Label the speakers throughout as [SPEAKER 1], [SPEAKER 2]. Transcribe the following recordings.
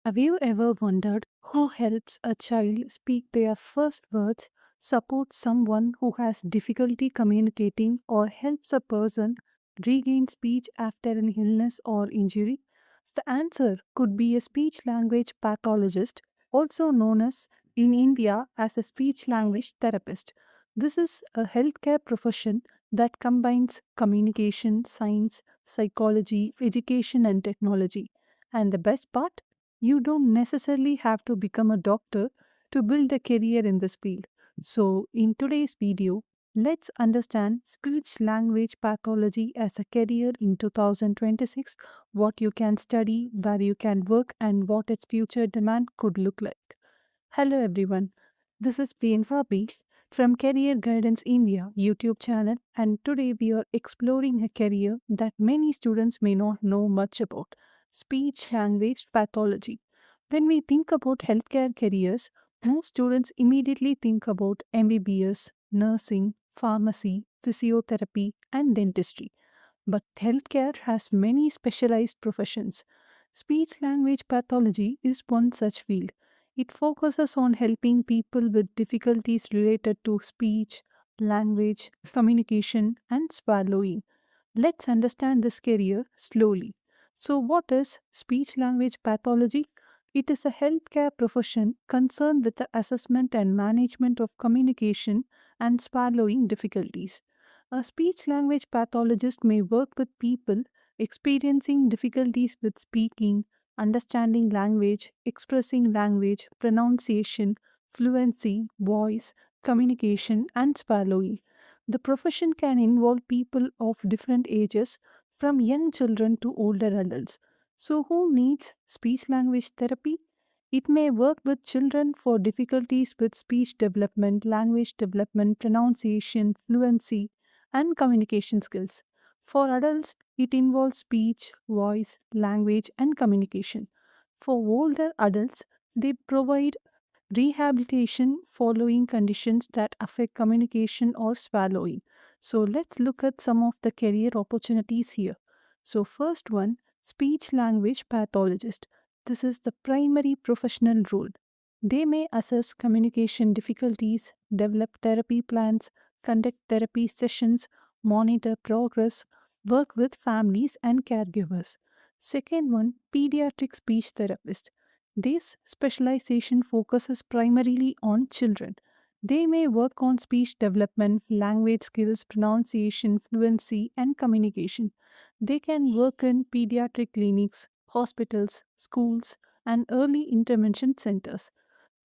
[SPEAKER 1] Have you ever wondered who helps a child speak their first words, supports someone who has difficulty communicating, or helps a person regain speech after an illness or injury? The answer could be a speech language pathologist, also known as in India as a speech language therapist. This is a healthcare profession that combines communication, science, psychology, education, and technology. And the best part? You don't necessarily have to become a doctor to build a career in this field. So, in today's video, let's understand speech language pathology as a career in 2026, what you can study, where you can work, and what its future demand could look like. Hello, everyone. This is Priyanka B from Career Guidance India YouTube channel, and today we are exploring a career that many students may not know much about: speech language pathology. When we think about healthcare careers, most students immediately think about MBBS, nursing, pharmacy, physiotherapy, and dentistry. But healthcare has many specialized professions. Speech language pathology is one such field. It focuses on helping people with difficulties related to speech, language, communication, and swallowing. Let's understand this career slowly. So, what is speech language pathology? It is a healthcare profession concerned with the assessment and management of communication and swallowing difficulties. A speech language pathologist may work with people experiencing difficulties with speaking, understanding language, expressing language, pronunciation, fluency, voice, communication, and swallowing. The profession can involve people of different ages, from young children to older adults. So, who needs speech language therapy? It may work with children for difficulties with speech development, language development, pronunciation, fluency, and communication skills. For adults, it involves speech, voice, language, and communication. For older adults, they provide rehabilitation following conditions that affect communication or swallowing. So let's look at some of the career opportunities here. So first one, speech language pathologist. This is the primary professional role. They may assess communication difficulties, develop therapy plans, conduct therapy sessions, monitor progress, work with families and caregivers. Second one, pediatric speech therapist. This specialization focuses primarily on children. They may work on speech development, language skills, pronunciation, fluency, and communication. They can work in pediatric clinics, hospitals, schools, and early intervention centers.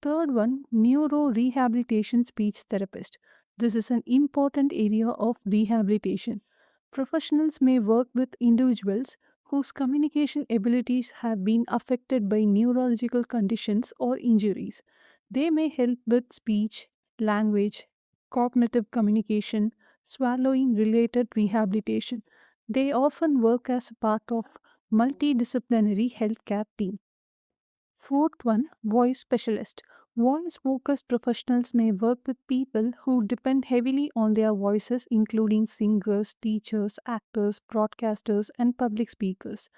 [SPEAKER 1] Third one, neuro rehabilitation speech therapist. This is an important area of rehabilitation. Professionals may work with individuals whose communication abilities have been affected by neurological conditions or injuries. They may help with speech, language, cognitive communication, swallowing related rehabilitation. They often work as part of multidisciplinary healthcare team. Fourth one, voice specialist. Voice focused professionals may work with people who depend heavily on their voices, including singers, teachers, actors, broadcasters, and public speakers.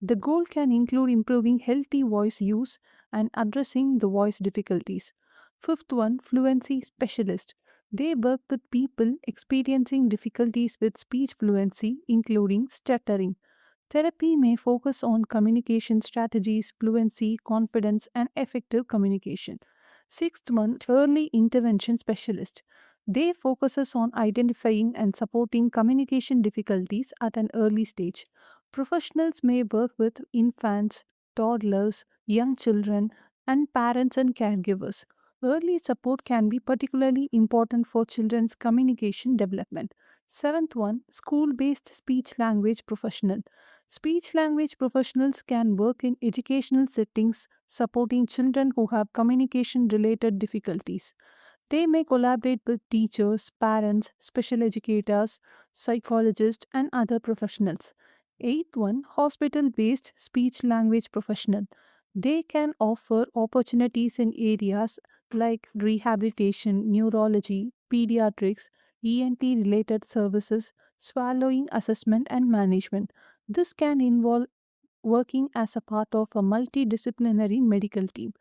[SPEAKER 1] The goal can include improving healthy voice use and addressing the voice difficulties. Fifth one, fluency specialist. They work with people experiencing difficulties with speech fluency, including stuttering. Therapy may focus on communication strategies, fluency, confidence, and effective communication. Sixth one, early intervention specialist. They focuses on identifying and supporting communication difficulties at an early stage. Professionals may work with infants, toddlers, young children, and parents and caregivers. Early support can be particularly important for children's communication development. Seventh one, school based speech language professional. Speech language professionals can work in educational settings supporting children who have communication related difficulties. They may collaborate with teachers, parents, special educators, psychologists, and other professionals. Eighth one, hospital based speech language professional. They can offer opportunities in areas like rehabilitation, neurology, pediatrics, ENT related services, swallowing assessment, and management. This can involve working as a part of a multidisciplinary medical team.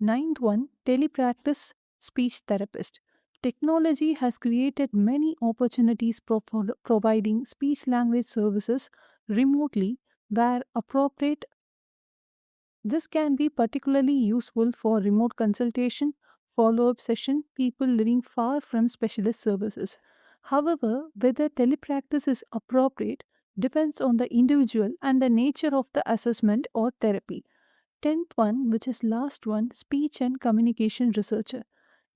[SPEAKER 1] Ninth one, telepractice speech therapist. Technology has created many opportunities for providing speech language services remotely where appropriate. This can be particularly useful for remote consultation, follow up session, people living far from specialist services. However, whether telepractice is appropriate depends on the individual and the nature of the assessment or therapy. Tenth one, which is last one, speech and communication researcher.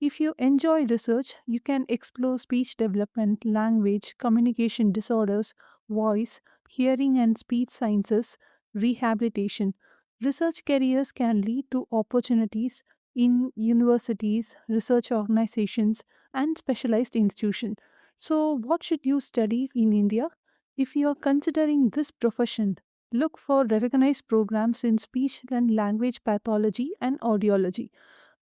[SPEAKER 1] If you enjoy research, you can explore speech development, language, communication disorders, voice, hearing and speech sciences, rehabilitation. Research careers can lead to opportunities in universities, research organizations, and specialized institutions. So, what should you study in India? If you are considering this profession, look for recognized programs in speech and language pathology and audiology.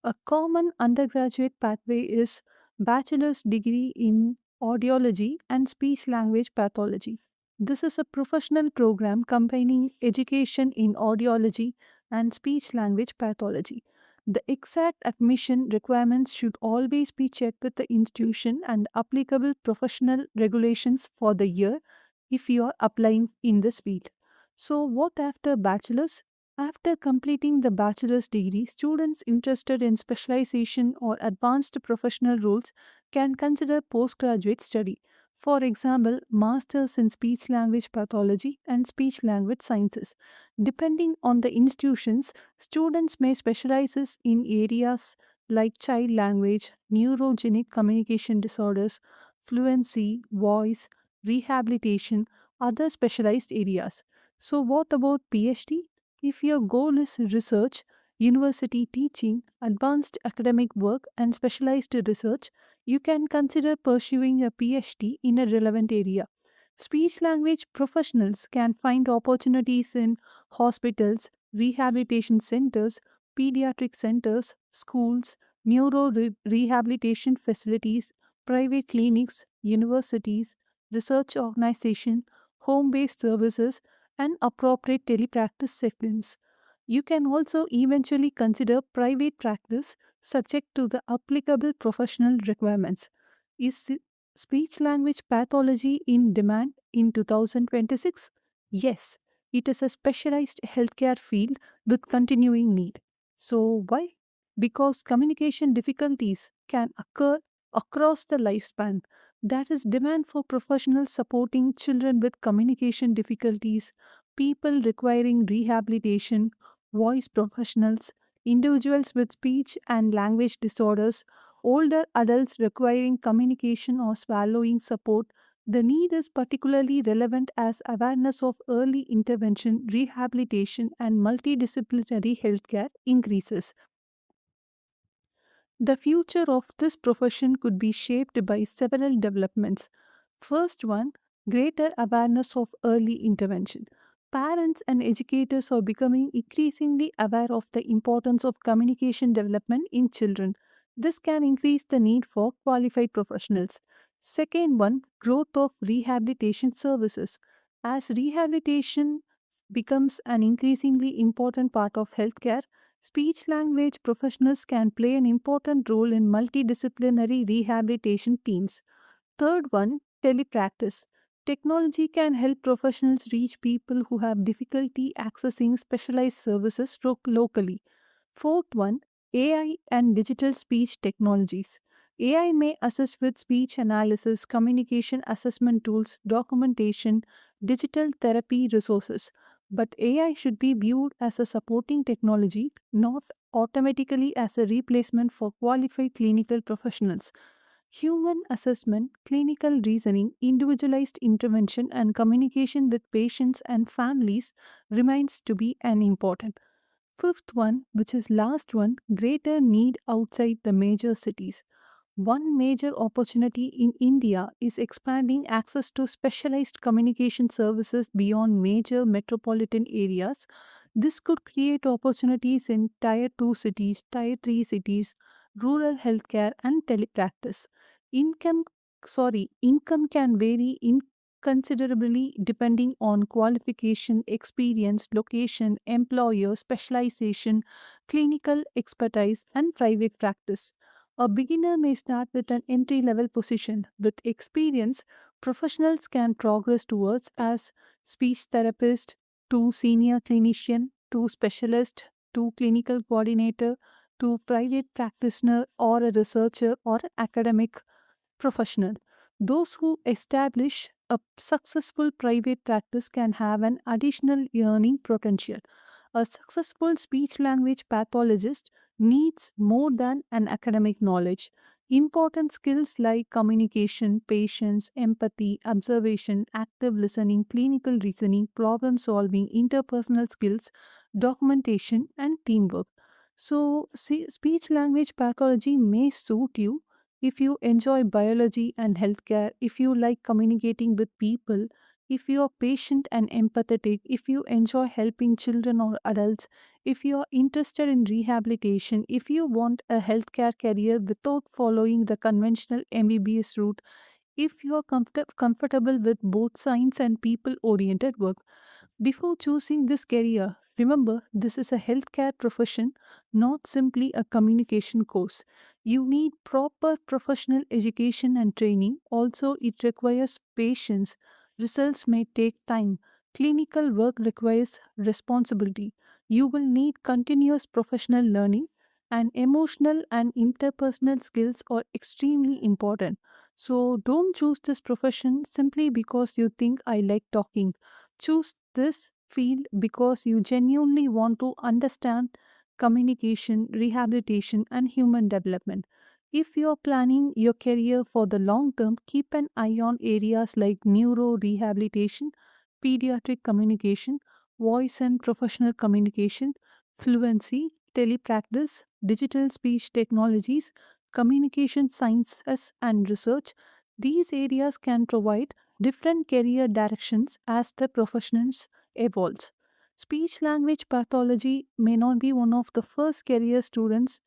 [SPEAKER 1] A common undergraduate pathway is bachelor's degree in audiology and speech language pathology. This is a professional program combining education in audiology and speech language pathology. The exact admission requirements should always be checked with the institution and applicable professional regulations for the year if you are applying in this field. So, what after bachelor's? After completing the bachelor's degree, students interested in specialization or advanced professional roles can consider postgraduate study. For example, master's in speech language pathology and speech language sciences. Depending on the institutions, students may specialize in areas like child language, neurogenic communication disorders, fluency, voice, rehabilitation, other specialized areas. So, what about PhD? If your goal is research, university teaching, advanced academic work, and specialized research, you can consider pursuing a PhD in a relevant area. Speech language professionals can find opportunities in hospitals, rehabilitation centers, pediatric centers, schools, rehabilitation facilities, private clinics, universities, research organizations, home based services, and appropriate telepractice settings. You can also eventually consider private practice subject to the applicable professional requirements. Is speech language pathology in demand in 2026? Yes, it is a specialized healthcare field with continuing need. So, why? Because communication difficulties can occur across the lifespan. There is demand for professionals supporting children with communication difficulties, people requiring rehabilitation, voice professionals, individuals with speech and language disorders, older adults requiring communication or swallowing support. The need is particularly relevant as awareness of early intervention, rehabilitation, and multidisciplinary healthcare increases. The future of this profession could be shaped by several developments. First one, greater awareness of early intervention. Parents and educators are becoming increasingly aware of the importance of communication development in children. This can increase the need for qualified professionals. Second one, growth of rehabilitation services. As rehabilitation becomes an increasingly important part of healthcare, speech language professionals can play an important role in multidisciplinary rehabilitation teams. Third one, telepractice. Technology can help professionals reach people who have difficulty accessing specialized services locally. Fourth one, AI and digital speech technologies. AI may assist with speech analysis, communication assessment tools, documentation, digital therapy resources. But AI should be viewed as a supporting technology, not automatically as a replacement for qualified clinical professionals. Human assessment, clinical reasoning, individualized intervention, and communication with patients and families remains to be an important. Fifth one, which is last one, greater need outside the major cities. One major opportunity in India is expanding access to specialized communication services beyond major metropolitan areas. This could create opportunities in Tier 2 cities, Tier 3 cities, rural healthcare, and telepractice. Income, income can vary in considerably depending on qualification, experience, location, employer, specialization, clinical expertise, and private practice. A beginner may start with an entry level position. With experience, professionals can progress towards as speech therapist to senior clinician to specialist to clinical coordinator to private practitioner or a researcher or an academic professional. Those who establish a successful private practice can have an additional earning potential. A successful speech language pathologist needs more than an academic knowledge. Important skills like communication, patience, empathy, observation, active listening, clinical reasoning, problem solving, interpersonal skills, documentation, and teamwork. So, speech language pathology may suit you if you enjoy biology and healthcare, if you like communicating with people, if you are patient and empathetic, if you enjoy helping children or adults, if you are interested in rehabilitation, if you want a healthcare career without following the conventional MBBS route, if you are comfortable with both science and people oriented work. Before choosing this career, remember this is a healthcare profession, not simply a communication course. You need proper professional education and training. Also, it requires patience. Results may take time. Clinical work requires responsibility. You will need continuous professional learning, and emotional and interpersonal skills are extremely important. So, don't choose this profession simply because you think I like talking. Choose this field because you genuinely want to understand communication, rehabilitation, and human development. If you're planning your career for the long term, keep an eye on areas like neuro rehabilitation, pediatric communication, voice and professional communication, fluency, telepractice, digital speech technologies, communication sciences, and research. These areas can provide different career directions as the professions evolves. Speech language pathology may not be one of the first career students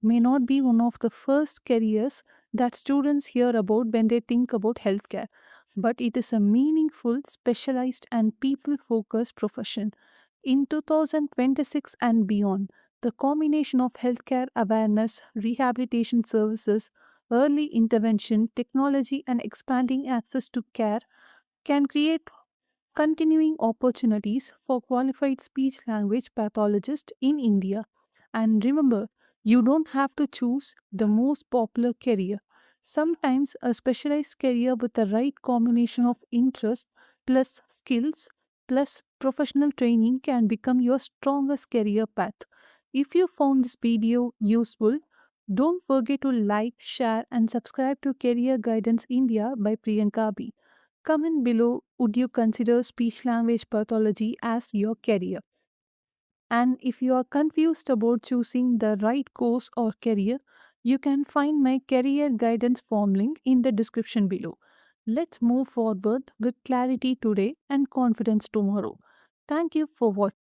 [SPEAKER 1] may not be one of the first careers that students hear about when they think about healthcare, but it is a meaningful, specialized, and people focused profession. In 2026 and beyond, the combination of healthcare awareness, rehabilitation services, early intervention, technology, and expanding access to care can create continuing opportunities for qualified speech language pathologists in India. And remember, you don't have to choose the most popular career. Sometimes a specialized career with the right combination of interest plus skills plus professional training can become your strongest career path. If you found this video useful, don't forget to like, share, and subscribe to Career Guidance India by Priyanka B. Comment below, would you consider speech language pathology as your career? And if you are confused about choosing the right course or career, you can find my career guidance form link in the description below. Let's move forward with clarity today and confidence tomorrow. Thank you for watching.